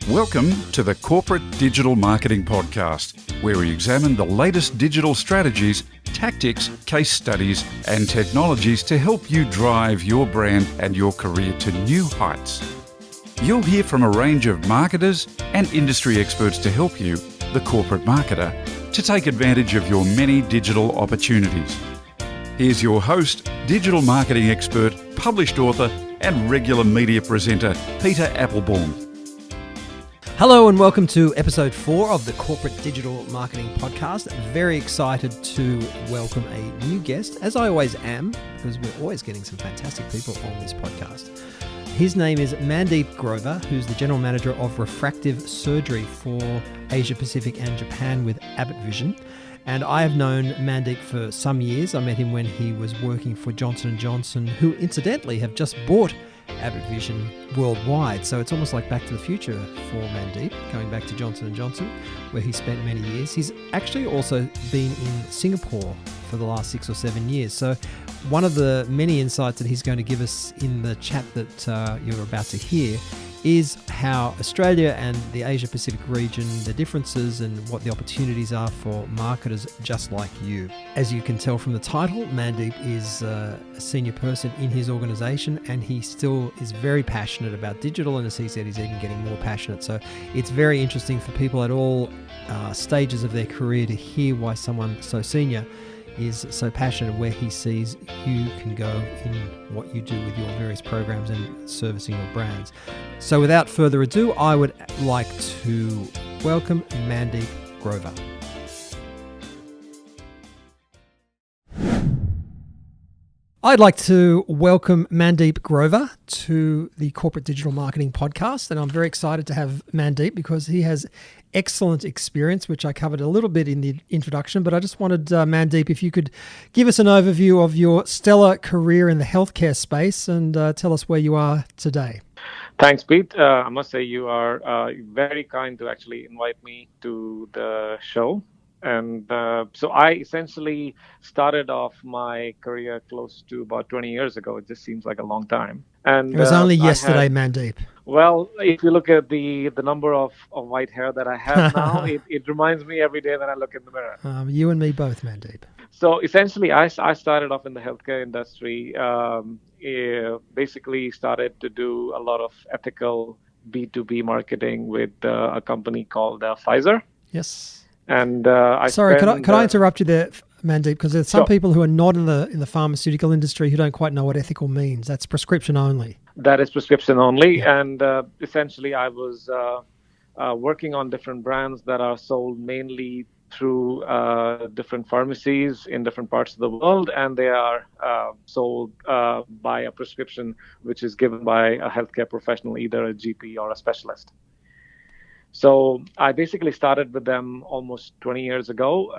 Welcome to the Corporate Digital Marketing Podcast, where we examine the latest digital strategies, tactics, case studies, and technologies to help you drive your brand and your career to new heights. You'll hear from a range of marketers and industry experts to help you, the corporate marketer, to take advantage of your many digital opportunities. Here's your host, digital marketing expert, published author, and regular media presenter, Peter Applebaum. Hello and welcome to episode 4 of the Corporate Digital Marketing Podcast. Very excited to welcome a new guest, as I always am, because we're always getting some fantastic people on this podcast. His name is Mandeep Grover, who's the General Manager of Refractive Surgery for Asia Pacific and Japan with Abbott Vision. And I have known Mandeep for some years. I met him when he was working for Johnson & Johnson, who incidentally have just bought Abbott Vision worldwide. So it's almost like Back to the Future for Mandeep, going back to Johnson & Johnson, where he spent many years. He's actually also been in Singapore for the last 6 or 7 years. So one of the many insights that he's going to give us in the chat that you're about to hear is how Australia and the Asia Pacific region, the differences and what the opportunities are for marketers just like you. As you can tell from the title, Mandeep is a senior person in his organization, and he still is very passionate about digital, and as he said, he's even getting more passionate. So it's very interesting for people at all stages of their career to hear why someone so senior is so passionate where he sees you can go in what you do with your various programs and servicing your brands. So without further ado, I would like to welcome Mandeep Grover. I'd like to welcome Mandeep Grover to the Corporate Digital Marketing Podcast, and I'm very excited to have Mandeep because he has excellent experience, which I covered a little bit in the introduction, but I just wanted, Mandeep, if you could give us an overview of your stellar career in the healthcare space and tell us where you are today. Thanks, Pete. I must say you are very kind to actually invite me to the show. And so I essentially started off my career close to about 20 years ago. It just seems like a long time. And it was only yesterday, Mandeep. Well, if you look at the number of white hair that I have now, it reminds me every day that I look in the mirror. You and me both, Mandeep. So essentially, I started off in the healthcare industry, basically started to do a lot of ethical B2B marketing with a company called Pfizer. Yes. And could I interrupt you there, Mandeep? Because there's some people who are not in the pharmaceutical industry who don't quite know what ethical means. That's prescription only. That is prescription only, yeah. And essentially, I was working on different brands that are sold mainly through different pharmacies in different parts of the world, and they are sold by a prescription which is given by a healthcare professional, either a GP or a specialist. So I basically started with them almost 20 years ago,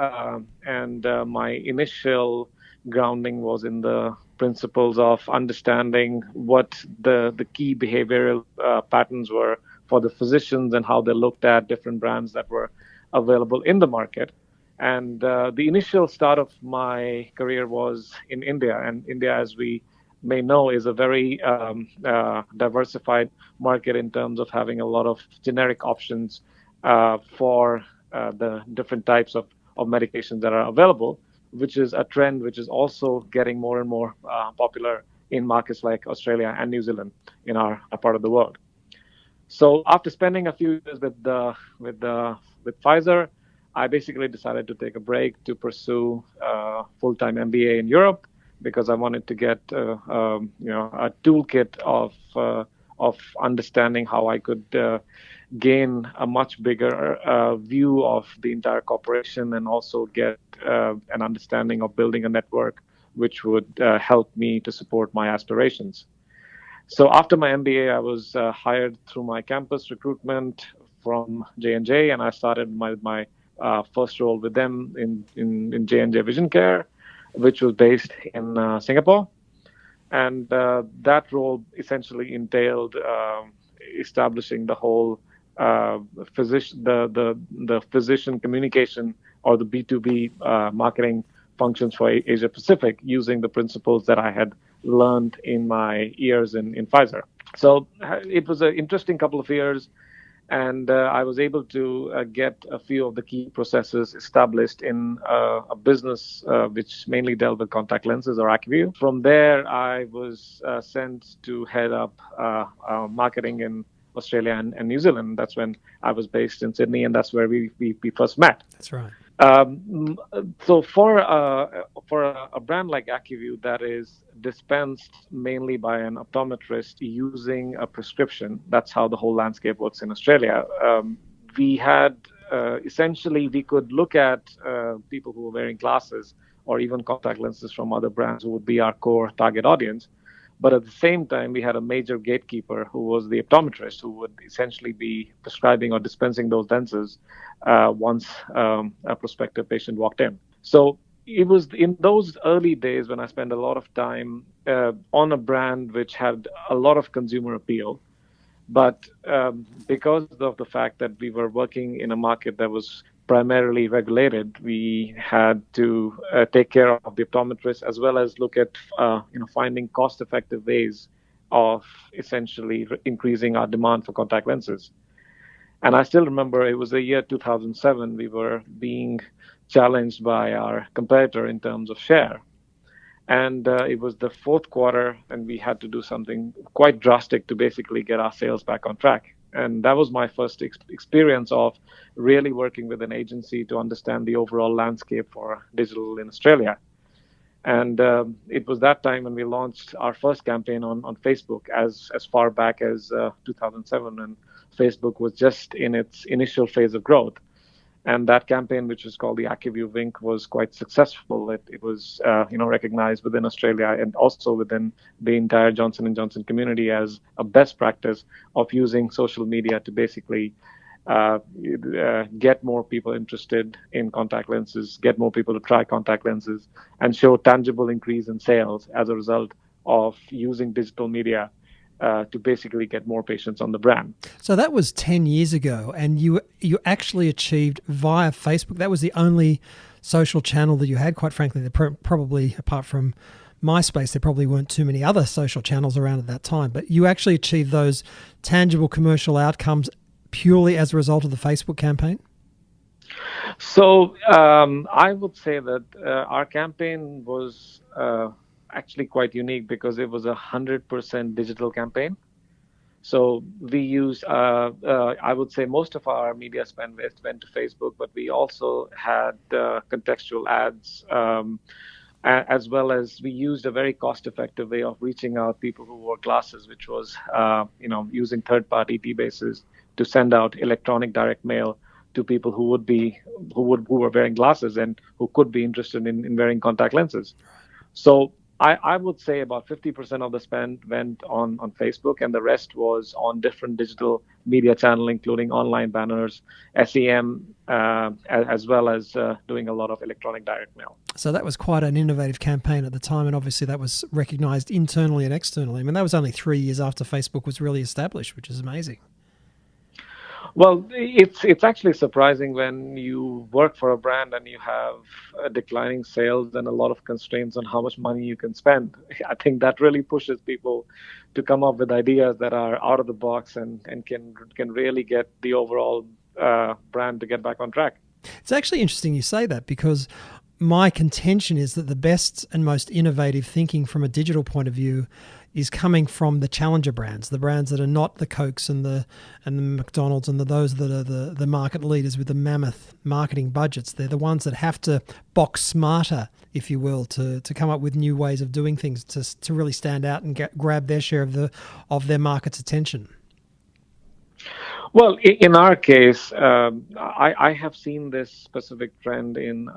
and my initial grounding was in the principles of understanding what the key behavioral patterns were for the physicians and how they looked at different brands that were available in the market. And the initial start of my career was in India, and India, as we may know, is a very diversified market in terms of having a lot of generic options for the different types of medications that are available, which is a trend which is also getting more and more popular in markets like Australia and New Zealand in our part of the world. So after spending a few years with Pfizer, I basically decided to take a break to pursue a full-time MBA in Europe, because I wanted to get a toolkit of understanding how I could gain a much bigger view of the entire corporation, and also get an understanding of building a network which would help me to support my aspirations. So after my MBA, I was hired through my campus recruitment from J&J, and I started my first role with them in J&J Vision Care, which was based in Singapore. And that role essentially entailed establishing the whole the physician communication, or the B2B marketing functions for Asia Pacific, using the principles that I had learned in my years in Pfizer. So it was an interesting couple of years. And I was able to get a few of the key processes established in a business which mainly dealt with contact lenses or AccuView. From there, I was sent to head up marketing in Australia and New Zealand. That's when I was based in Sydney, and that's where we first met. That's right. So for a brand like AccuView that is dispensed mainly by an optometrist using a prescription, that's how the whole landscape works in Australia. We had essentially we could look at people who were wearing glasses or even contact lenses from other brands who would be our core target audience. But at the same time, we had a major gatekeeper who was the optometrist, who would essentially be prescribing or dispensing those lenses once a prospective patient walked in. So it was in those early days when I spent a lot of time on a brand which had a lot of consumer appeal. But because of the fact that we were working in a market that was primarily regulated, we had to take care of the optometrists as well as look at finding cost-effective ways of essentially increasing our demand for contact lenses. And I still remember it was the year 2007. We were being challenged by our competitor in terms of share. And it was the fourth quarter, and we had to do something quite drastic to basically get our sales back on track. And that was my first experience of really working with an agency to understand the overall landscape for digital in Australia. And it was that time when we launched our first campaign on Facebook as far back as 2007, and Facebook was just in its initial phase of growth. And that campaign, which was called the AccuView Wink, was quite successful. It was, recognized within Australia and also within the entire Johnson & Johnson community as a best practice of using social media to basically get more people interested in contact lenses, get more people to try contact lenses, and show tangible increase in sales as a result of using digital media to basically get more patients on the brand. So that was 10 years ago, and you actually achieved via Facebook. That was the only social channel that you had. Quite frankly, probably apart from MySpace, there probably weren't too many other social channels around at that time. But you actually achieved those tangible commercial outcomes purely as a result of the Facebook campaign? So I would say that our campaign was actually quite unique because it was 100% digital campaign. So we used, I would say most of our media spend went to Facebook, but we also had contextual ads, as well as we used a very cost-effective way of reaching out people who wore glasses, which was, using third-party databases to send out electronic direct mail to people who were wearing glasses and who could be interested in wearing contact lenses. So I would say about 50% of the spend went on Facebook, and the rest was on different digital media channel, including online banners, SEM, as well as doing a lot of electronic direct mail. So that was quite an innovative campaign at the time, and obviously that was recognized internally and externally. I mean, that was only 3 years after Facebook was really established, which is amazing. Well, it's actually surprising when you work for a brand and you have declining sales and a lot of constraints on how much money you can spend. I think that really pushes people to come up with ideas that are out of the box and can really get the overall brand to get back on track. It's actually interesting you say that, because my contention is that the best and most innovative thinking from a digital point of view is coming from the challenger brands, the brands that are not the Cokes and the McDonald's and those that are the market leaders with the mammoth marketing budgets. They're the ones that have to box smarter, if you will, to come up with new ways of doing things to really stand out and grab their share of their market's attention. Well, in our case, I have seen this specific trend in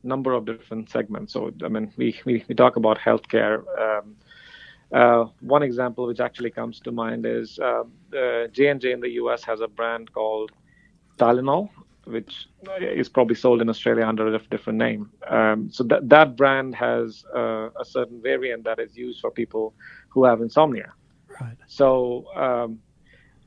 number of different segments. So, I mean, we talk about healthcare. One example which actually comes to mind is J&J in the US has a brand called Tylenol, which is probably sold in Australia under a different name. So that brand has a certain variant that is used for people who have insomnia. Right. So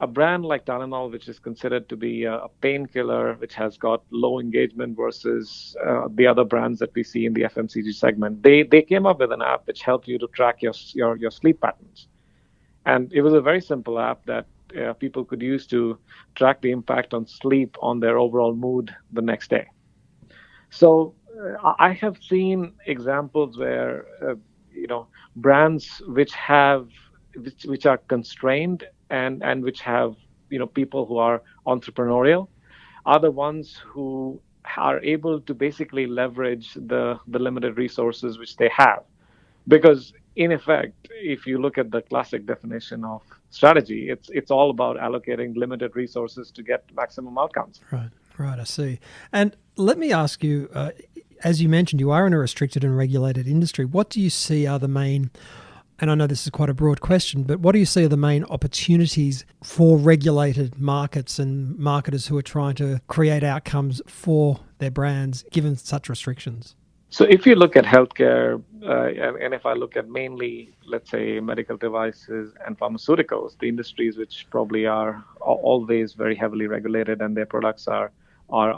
a brand like Tylenol, which is considered to be a painkiller, which has got low engagement versus the other brands that we see in the FMCG segment, they came up with an app which helped you to track your sleep patterns. And it was a very simple app that people could use to track the impact on sleep on their overall mood the next day. So I have seen examples where brands which are constrained and which have people who are entrepreneurial are the ones who are able to basically leverage the limited resources which they have. Because in effect, if you look at the classic definition of strategy, it's all about allocating limited resources to get maximum outcomes. Right, right, I see. And let me ask you, as you mentioned, you are in a restricted and regulated industry. What do you see are the main, and I know this is quite a broad question, but what do you see are the main opportunities for regulated markets and marketers who are trying to create outcomes for their brands given such restrictions? So if you look at healthcare, and if I look at mainly, let's say, medical devices and pharmaceuticals, the industries which probably are always very heavily regulated and their products are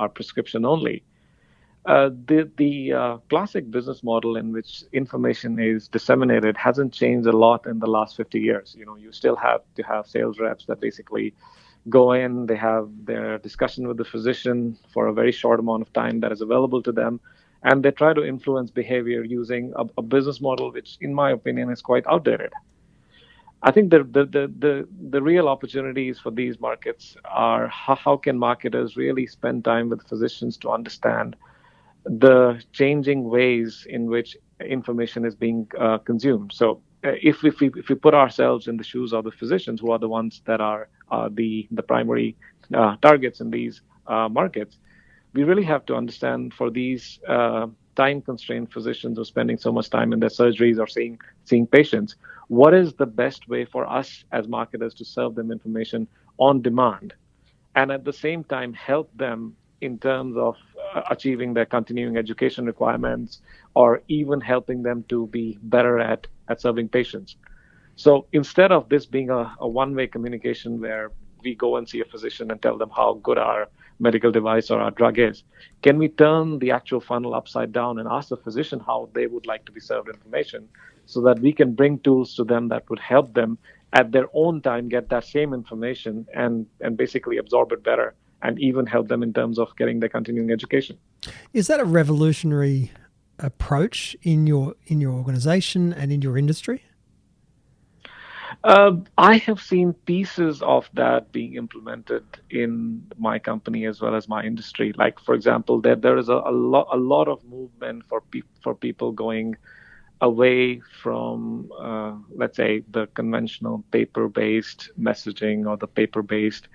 prescription only. The classic business model in which information is disseminated hasn't changed a lot in the last 50 years. You still have to have sales reps that basically go in, they have their discussion with the physician for a very short amount of time that is available to them, and they try to influence behavior using a business model which, in my opinion, is quite outdated. I think the real opportunities for these markets are how can marketers really spend time with physicians to understand the changing ways in which information is being consumed. So if we put ourselves in the shoes of the physicians, who are the ones that are the primary targets in these markets, we really have to understand for these time-constrained physicians who are spending so much time in their surgeries or seeing patients, what is the best way for us as marketers to serve them information on demand, and at the same time help them in terms of achieving their continuing education requirements, or even helping them to be better at serving patients. So instead of this being a one-way communication where we go and see a physician and tell them how good our medical device or our drug is, can we turn the actual funnel upside down and ask the physician how they would like to be served information, so that we can bring tools to them that would help them at their own time get that same information and basically absorb it better, and even help them in terms of getting their continuing education. Is that a revolutionary approach in your organization and in your industry? I have seen pieces of that being implemented in my company as well as my industry. Like, for example, there is a lot of movement for people going away from, let's say, the conventional paper-based messaging or the paper-based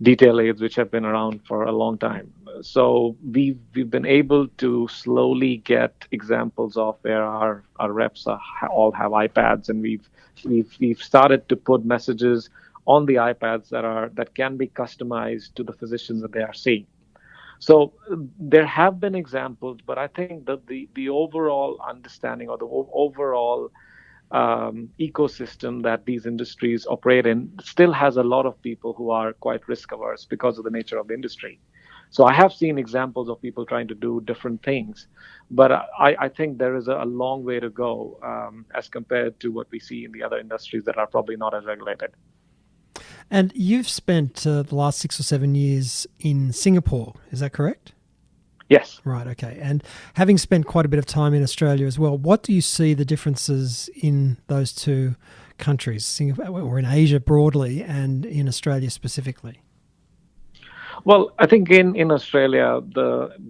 detail aids, which have been around for a long time. So we've been able to slowly get examples of where our reps all have iPads, and we've started to put messages on the iPads that can be customized to the physicians that they are seeing. So there have been examples, but I think that the overall understanding or the overall ecosystem that these industries operate in still has a lot of people who are quite risk averse because of the nature of the industry. So I have seen examples of people trying to do different things, but I think there is a long way to go as compared to what we see in the other industries that are probably not as regulated. And you've spent the last 6 or 7 years in Singapore, is that correct? Yes. Right, okay. And having spent quite a bit of time in Australia as well, what do you see the differences in those two countries, Singapore, or in Asia broadly and in Australia specifically? Well, I think in Australia,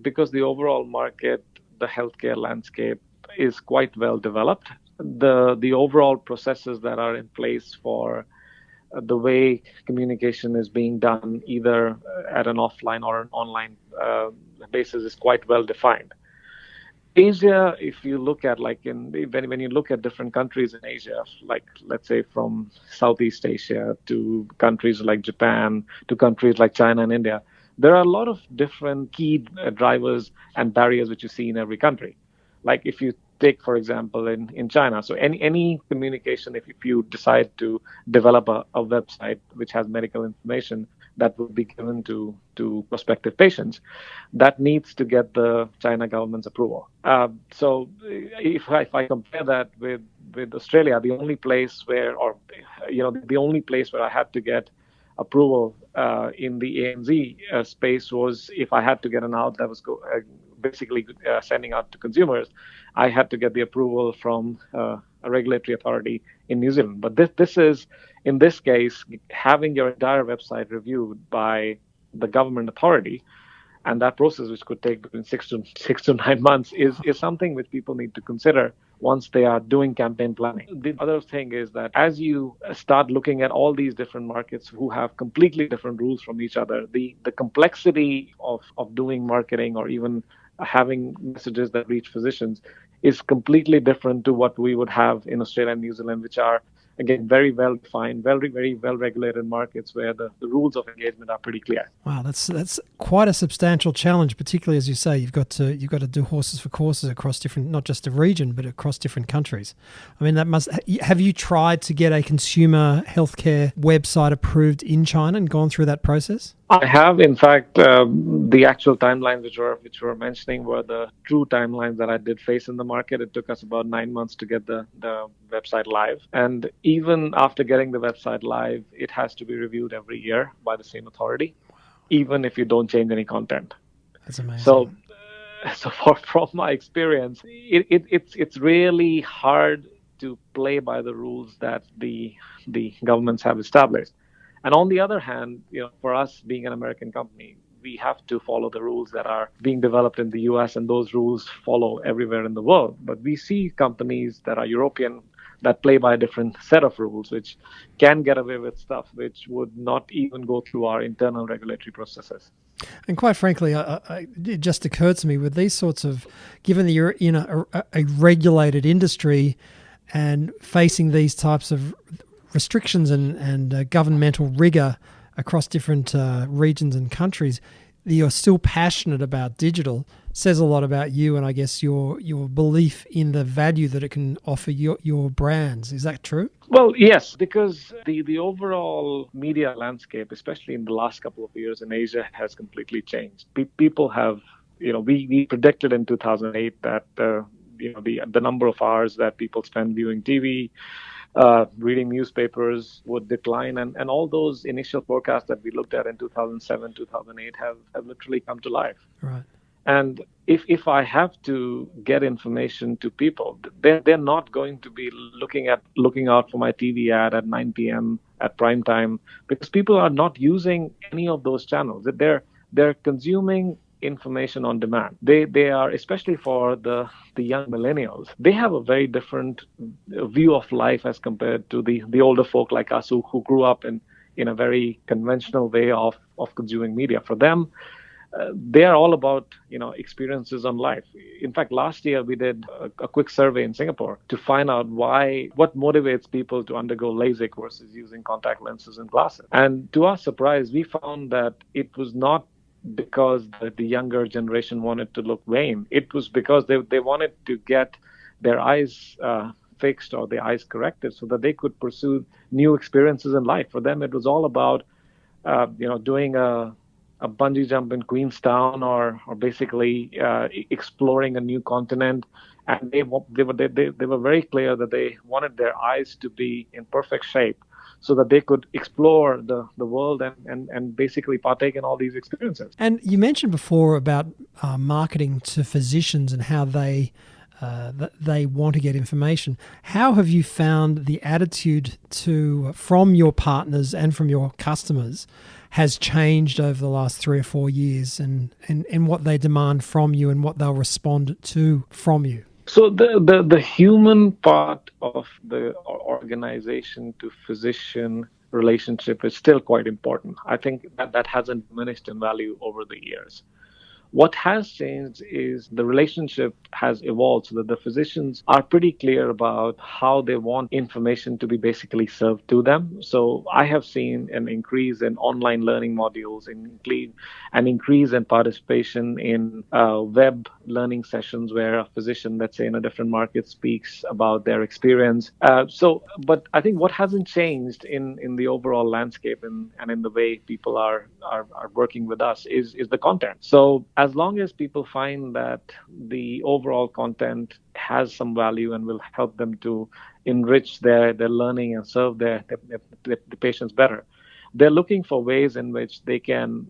because the overall market, the healthcare landscape is quite well developed, the overall processes that are in place for the way communication is being done, either at an offline or an online basis, is quite well defined. Asia, if you look at when you look at different countries in Asia, like let's say from Southeast Asia to countries like Japan to countries like China and India, there are a lot of different key drivers and barriers which you see in every country. Like if you take, for example, in China, so any communication, if you decide to develop a website which has medical information that will be given to prospective patients, that needs to get the China government's approval. So if I compare that with Australia, the only place where I had to get approval in the ANZ space was if I had to get an out that was basically sending out to consumers, I had to get the approval from a regulatory authority in New Zealand. But this is, in this case, having your entire website reviewed by the government authority, and that process, which could take between 6 to 9 months, is something which people need to consider once they are doing campaign planning. The other thing is that as you start looking at all these different markets who have completely different rules from each other, the complexity of doing marketing or even having messages that reach physicians is completely different to what we would have in Australia and New Zealand, which are, again, very well defined, very well regulated markets where the rules of engagement are pretty clear. Wow, that's quite a substantial challenge, particularly as you say, you've got to do horses for courses across different, not just a region, but across different countries. I mean, have you tried to get a consumer healthcare website approved in China and gone through that process? I have, in fact, the actual timelines which were mentioning were the true timelines that I did face in the market. It took us about 9 months to get the website live. And even after getting the website live, it has to be reviewed every year by the same authority, even if you don't change any content. That's amazing. So from my experience, it's really hard to play by the rules that the governments have established. And on the other hand, for us being an American company, we have to follow the rules that are being developed in the US, and those rules follow everywhere in the world. But we see companies that are European that play by a different set of rules, which can get away with stuff which would not even go through our internal regulatory processes. And quite frankly, it just occurred to me with these sorts of, given that you're in a regulated industry and facing these types of restrictions and governmental rigor across different regions and countries, you're still passionate about digital, says a lot about you and I guess your belief in the value that it can offer your brands. Is that true? Well, yes, because the overall media landscape, especially in the last couple of years in Asia, has completely changed. People have, we predicted in 2008 that the number of hours that people spend viewing TV, reading newspapers would decline, and all those initial forecasts that we looked at in 2007, 2008 have literally come to life. Right. And if I have to get information to people, they're not going to be looking out for my TV ad at 9 p.m. at prime time, because people are not using any of those channels. They're consuming information on demand. They are, especially for the young millennials, they have a very different view of life as compared to the older folk like us who grew up in a very conventional way of consuming media. For them, they are all about experiences on life. In fact, last year we did a quick survey in Singapore to find out what motivates people to undergo LASIK versus using contact lenses and glasses. And to our surprise, we found that it was not because the younger generation wanted to look vain. It was because they wanted to get their eyes fixed or their eyes corrected so that they could pursue new experiences in life. For them, it was all about doing a bungee jump in Queenstown or basically exploring a new continent. And they were very clear that they wanted their eyes to be in perfect shape so that they could explore the world and basically partake in all these experiences. And you mentioned before about marketing to physicians and how they want to get information. How have you found the attitude from your partners and from your customers has changed over the last 3 or 4 years, and what they demand from you and what they'll respond to from you? So the human part of the organization to physician relationship is still quite important. I think that hasn't diminished in value over the years. What has changed is the relationship has evolved so that the physicians are pretty clear about how they want information to be basically served to them. So I have seen an increase in online learning modules, an increase in participation in web learning sessions where a physician, let's say in a different market, speaks about their experience. But I think what hasn't changed in the overall landscape and in the way people are working with us is the content. So as long as people find that the overall content has some value and will help them to enrich their learning and serve the patients better, they're looking for ways in which they can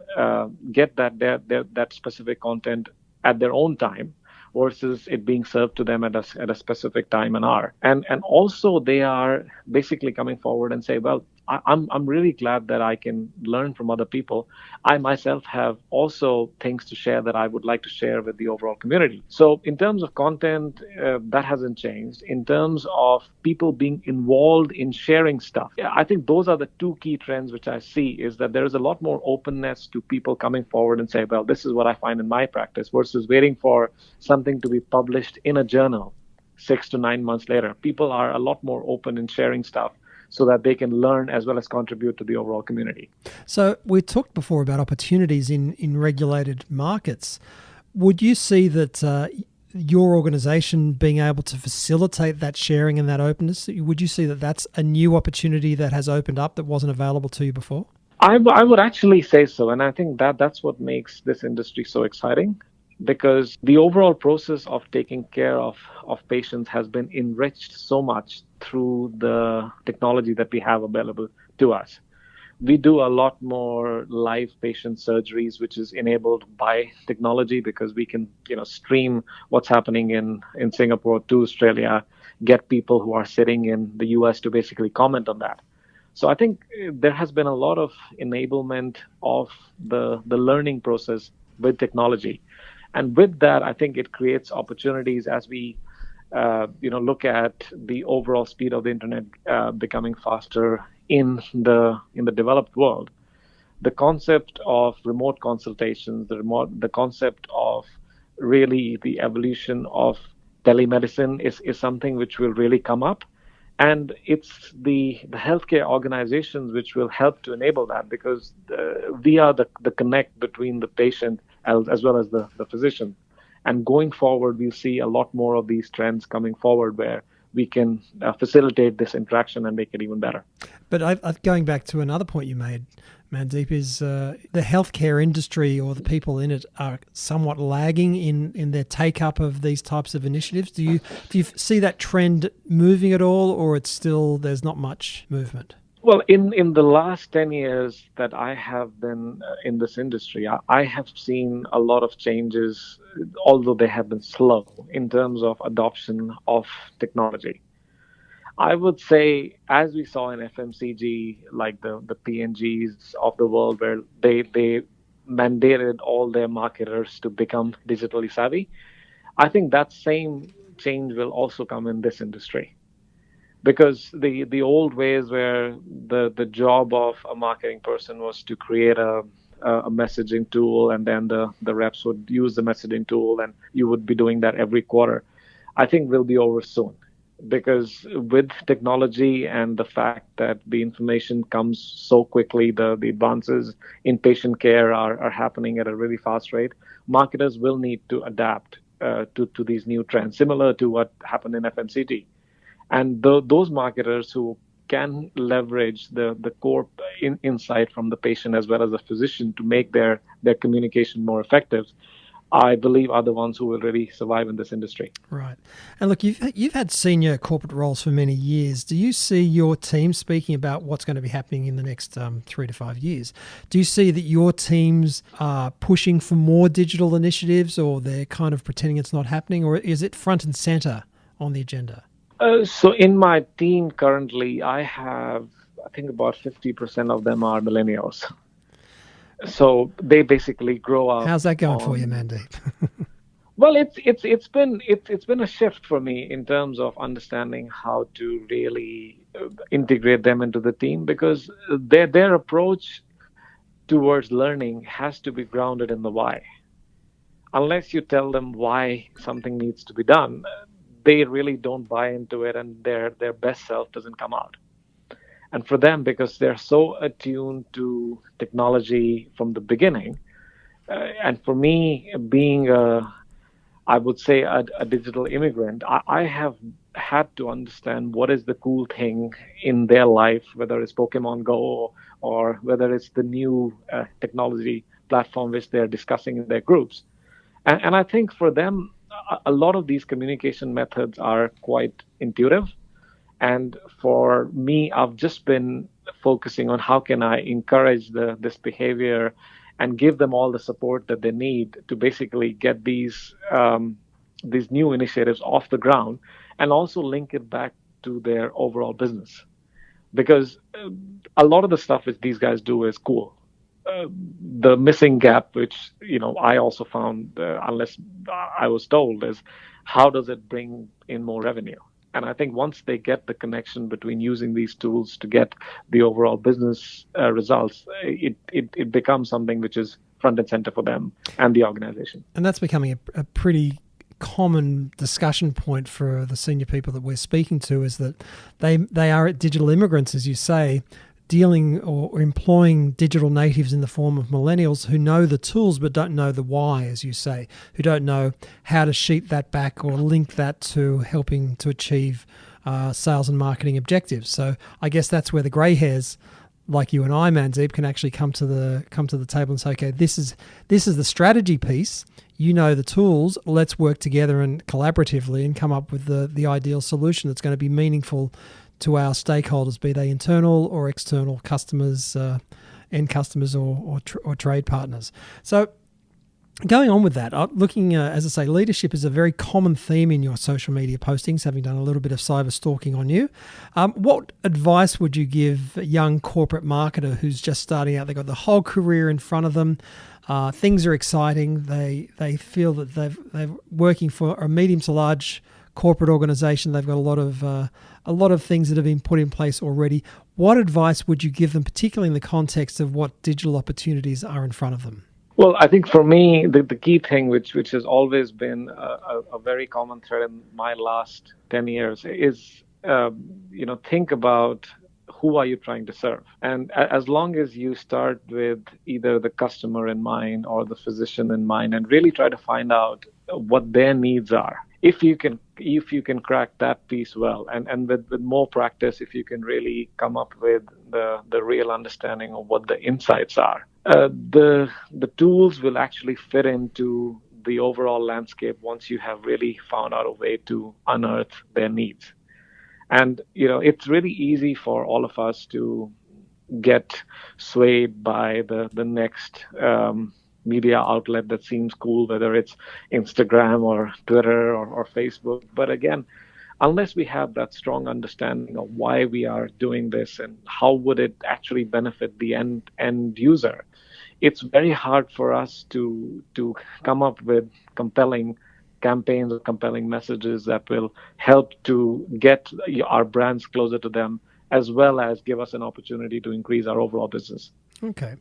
get that specific content at their own time versus it being served to them at a specific time and hour. And also they are basically coming forward and say, well, I'm really glad that I can learn from other people. I myself have also things to share that I would like to share with the overall community. So in terms of content, that hasn't changed. In terms of people being involved in sharing stuff, yeah, I think those are the two key trends which I see, is that there is a lot more openness to people coming forward and say, well, this is what I find in my practice, versus waiting for something to be published in a journal 6 to 9 months later. People are a lot more open in sharing stuff so that they can learn as well as contribute to the overall community. So we talked before about opportunities in regulated markets. Would you see that your organization being able to facilitate that sharing and that openness, would you see that that's a new opportunity that has opened up that wasn't available to you before? I would actually say so. And I think that's what makes this industry so exciting, because the overall process of taking care of patients has been enriched so much through the technology that we have available to us. We do a lot more live patient surgeries, which is enabled by technology, because we can, stream what's happening in Singapore to Australia, get people who are sitting in the US to basically comment on that. So I think there has been a lot of enablement of the learning process with technology. And with that, I think it creates opportunities as we look at the overall speed of the internet becoming faster in the developed world. The concept of remote consultations, the concept of really the evolution of telemedicine is something which will really come up. And it's the healthcare organizations which will help to enable that, because we are the connect between the patient as well as the physician. And going forward, we'll see a lot more of these trends coming forward where we can facilitate this interaction and make it even better. But going back to another point you made, Mandeep, is the healthcare industry or the people in it are somewhat lagging in their take-up of these types of initiatives. Do you see that trend moving at all, or it's still there's not much movement? Well, in the last 10 years that I have been in this industry, I have seen a lot of changes, although they have been slow in terms of adoption of technology. I would say, as we saw in FMCG, like the P&Gs of the world, where they mandated all their marketers to become digitally savvy, I think that same change will also come in this industry. Because the old ways where the job of a marketing person was to create a messaging tool, and then the reps would use the messaging tool, and you would be doing that every quarter, I think will be over soon. Because with technology and the fact that the information comes so quickly, the advances in patient care are happening at a really fast rate, marketers will need to adapt to these new trends, similar to what happened in FMCG. And those marketers who can leverage the core insight from the patient as well as the physician to make their communication more effective, I believe are the ones who will really survive in this industry. Right. And look, you've had senior corporate roles for many years. Do you see your team, speaking about what's going to be happening in the next 3 to 5 years, do you see that your teams are pushing for more digital initiatives, or they're kind of pretending it's not happening, or is it front and center on the agenda? So in my team currently, I think about 50% of them are millennials. So they basically grow up. How's that going for you, Mandeep? Well, it's been a shift for me in terms of understanding how to really integrate them into the team, because their approach towards learning has to be grounded in the why. Unless you tell them why something needs to be done, they really don't buy into it, and their best self doesn't come out. And for them, because they're so attuned to technology from the beginning, and for me, being I would say a digital immigrant, I have had to understand what is the cool thing in their life, whether it's Pokemon Go or whether it's the new technology platform which they're discussing in their groups. And I think for them, a lot of these communication methods are quite intuitive. And for me, I've just been focusing on how can I encourage this behavior and give them all the support that they need to basically get these new initiatives off the ground, and also link it back to their overall business. Because a lot of the stuff that these guys do is cool. The missing gap, which I also found, unless I was told, is how does it bring in more revenue? And I think once they get the connection between using these tools to get the overall business results, it becomes something which is front and center for them and the organization. And that's becoming a pretty common discussion point for the senior people that we're speaking to, is that they are digital immigrants, as you say, dealing or employing digital natives in the form of millennials who know the tools but don't know the why, as you say, who don't know how to sheet that back or link that to helping to achieve sales and marketing objectives. So I guess that's where the grey hairs like you and I, Mandeep, can actually come to the table and say, okay, this is the strategy piece. You know the tools. Let's work together and collaboratively and come up with the ideal solution that's going to be meaningful to our stakeholders, be they internal or external customers, end customers or trade partners. So going on with that, looking, as I say, leadership is a very common theme in your social media postings, having done a little bit of cyber stalking on you. What advice would you give a young corporate marketer who's just starting out? They've got the whole career in front of them. Things are exciting. They feel that they're working for a medium to large corporate organization. They've got a lot of things that have been put in place already. What advice would you give them, particularly in the context of what digital opportunities are in front of them? Well, I think for me, the key thing, which has always been a very common thread in my last 10 years, is think about who are you trying to serve. And as long as you start with either the customer in mind or the physician in mind, and really try to find out what their needs are. If you can crack that piece well, and with more practice, if you can really come up with the real understanding of what the insights are, the tools will actually fit into the overall landscape once you have really found out a way to unearth their needs. And it's really easy for all of us to get swayed by the next media outlet that seems cool, whether it's Instagram or Twitter or Facebook. But again, unless we have that strong understanding of why we are doing this and how would it actually benefit the end user, it's very hard for us to come up with compelling campaigns or compelling messages that will help to get our brands closer to them, as well as give us an opportunity to increase our overall business. Okay.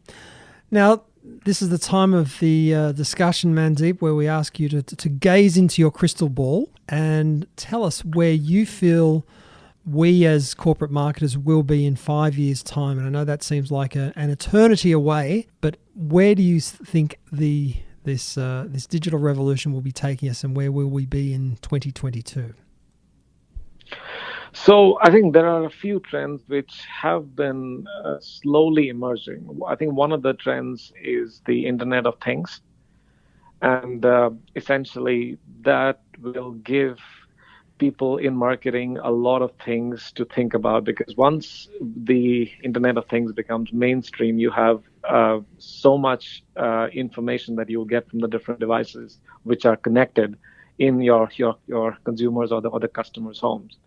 Now, this is the time of the discussion, Mandeep, where we ask you to gaze into your crystal ball and tell us where you feel we as corporate marketers will be in 5 years' time. And I know that seems like an eternity away, but where do you think this digital revolution will be taking us, and where will we be in 2022? So I think there are a few trends which have been slowly emerging. I think one of the trends is the Internet of Things. And essentially that will give people in marketing a lot of things to think about, because once the Internet of Things becomes mainstream, you have so much information that you'll get from the different devices which are connected in your consumers or the customers' homes.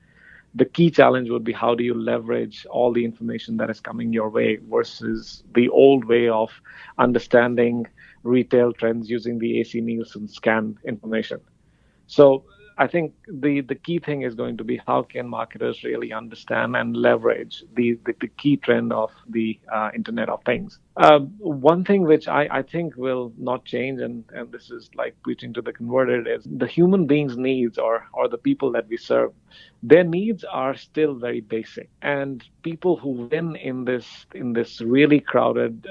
The key challenge would be how do you leverage all the information that is coming your way versus the old way of understanding retail trends using the AC Nielsen scan information. So I think the key thing is going to be how can marketers really understand and leverage the key trend of the Internet of Things. One thing which I think will not change, and this is like preaching to the converted, is the human beings' needs or the people that we serve. Their needs are still very basic, and people who win in this really crowded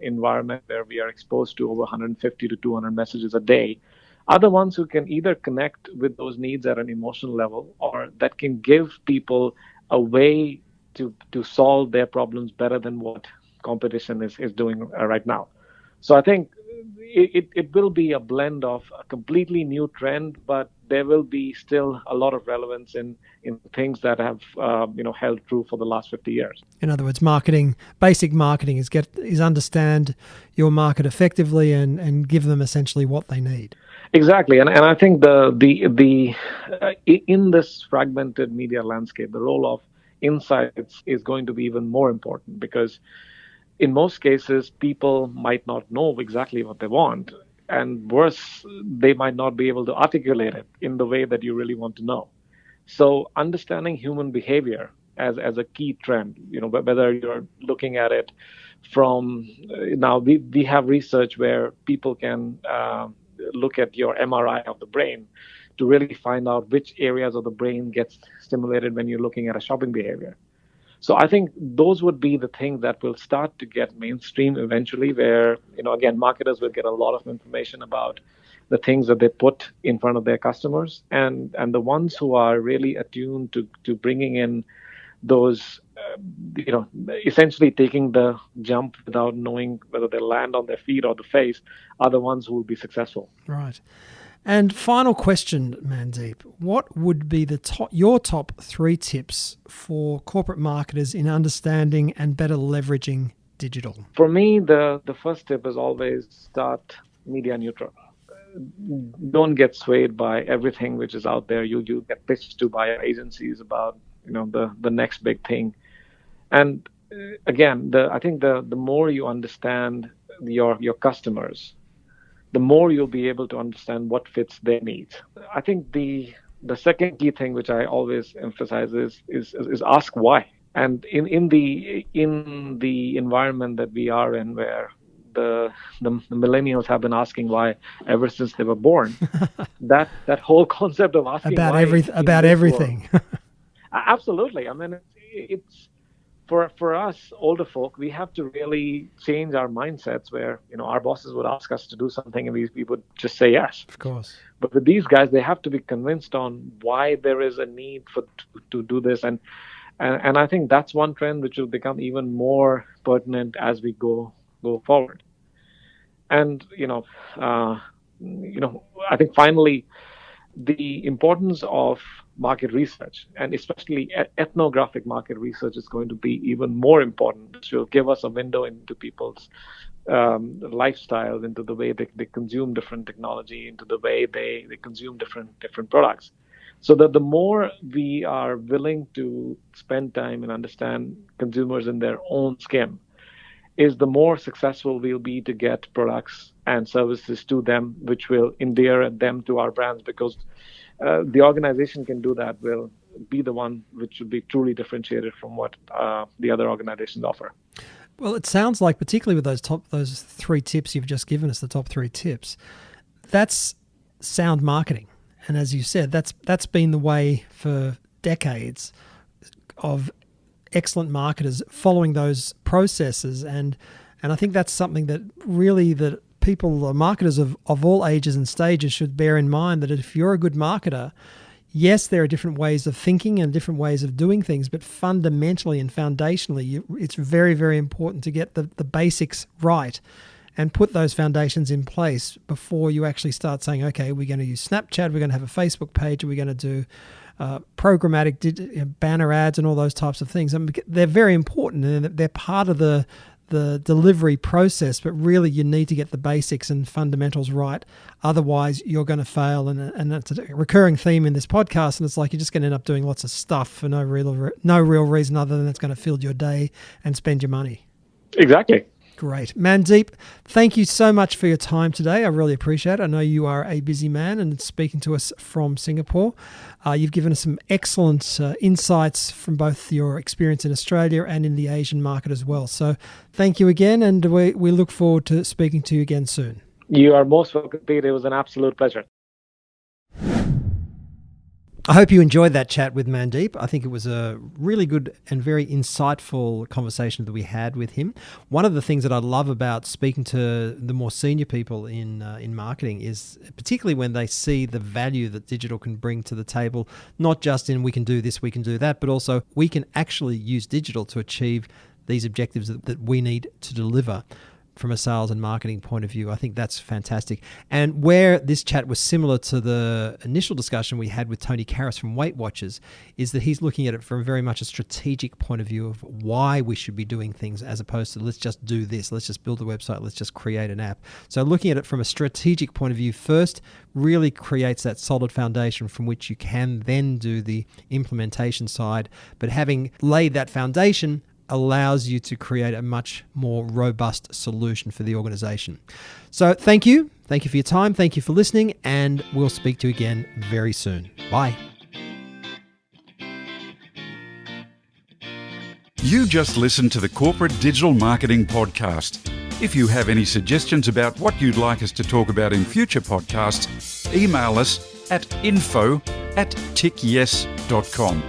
environment where we are exposed to over 150 to 200 messages a day are the ones who can either connect with those needs at an emotional level, or that can give people a way to solve their problems better than what competition is doing right now. So I think it will be a blend of a completely new trend, but there will be still a lot of relevance in things that have held true for the last 50 years. In other words, marketing, basic marketing is understand your market effectively and give them essentially what they need. Exactly, and I think the in this fragmented media landscape, the role of insights is going to be even more important, because in most cases, people might not know exactly what they want. And worse, they might not be able to articulate it in the way that you really want to know. So understanding human behavior as a key trend, whether you're looking at it from now, we have research where people can look at your MRI of the brain to really find out which areas of the brain gets stimulated when you're looking at a shopping behavior. So I think those would be the things that will start to get mainstream eventually, where, again, marketers will get a lot of information about the things that they put in front of their customers. And the ones who are really attuned to bringing in those, essentially taking the jump without knowing whether they land on their feet or the face, are the ones who will be successful. Right. And final question, Mandeep, what would be your top 3 tips for corporate marketers in understanding and better leveraging digital? For me, the first tip is always start media neutral. Don't get swayed by everything which is out there. You get pitched to by agencies about the next big thing. And again, I think the more you understand your customers, the more you'll be able to understand what fits their needs. I think the second key thing, which I always emphasize, is ask why. And in the environment that we are in, where the millennials have been asking why ever since they were born, that whole concept of asking about why about everything. Absolutely. I mean, it's for us older folk, we have to really change our mindsets where, our bosses would ask us to do something and we would just say yes. Of course. But with these guys, they have to be convinced on why there is a need to do this. And I think that's one trend which will become even more pertinent as we go forward. And, I think finally, the importance of market research, and especially ethnographic market research, is going to be even more important, which will give us a window into people's lifestyles, into the way they consume different technology, into the way they consume different products. So that the more we are willing to spend time and understand consumers in their own skin, is the more successful we'll be to get products and services to them, which will endear them to our brands, because the organization can do that, will be the one which will be truly differentiated from what the other organizations offer. Well, it sounds like, particularly with those 3 tips you've just given us, the top 3 tips, that's sound marketing. And as you said, that's been the way for decades of excellent marketers following those processes. And I think that's something that really that people, marketers of all ages and stages, should bear in mind, that if you're a good marketer, yes, there are different ways of thinking and different ways of doing things, but fundamentally and foundationally, it's very, very important to get the basics right and put those foundations in place before you actually start saying, okay, we're going to use Snapchat, we're going to have a Facebook page, we're going to do programmatic banner ads and all those types of things. I mean, they're very important and they're part of the delivery process, but really you need to get the basics and fundamentals right. Otherwise, you're going to fail. And that's a recurring theme in this podcast. And it's like you're just going to end up doing lots of stuff for no real reason other than it's going to fill your day and spend your money. Exactly. Great. Mandeep, thank you so much for your time today. I really appreciate it. I know you are a busy man and speaking to us from Singapore. You've given us some excellent insights from both your experience in Australia and in the Asian market as well. So thank you again, and we look forward to speaking to you again soon. You are most welcome, Pete. It was an absolute pleasure. I hope you enjoyed that chat with Mandeep. I think it was a really good and very insightful conversation that we had with him. One of the things that I love about speaking to the more senior people in marketing is particularly when they see the value that digital can bring to the table, not just in we can do this, we can do that, but also we can actually use digital to achieve these objectives that we need to deliver. from a sales and marketing point of view. I think that's fantastic. And where this chat was similar to the initial discussion we had with Tony Karras from Weight Watchers is that he's looking at it from very much a strategic point of view of why we should be doing things, as opposed to let's just do this, let's just build a website, let's just create an app. So looking at it from a strategic point of view first really creates that solid foundation from which you can then do the implementation side. But having laid that foundation allows you to create a much more robust solution for the organization. So thank you. Thank you for your time. Thank you for listening, and we'll speak to you again very soon. Bye. You just listened to the Corporate Digital Marketing Podcast. If you have any suggestions about what you'd like us to talk about in future podcasts, email us at info@tickyes.com.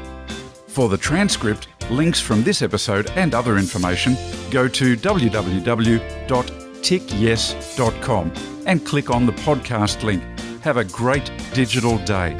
For the transcript, links from this episode and other information, go to www.tickyes.com and click on the podcast link. Have a great digital day.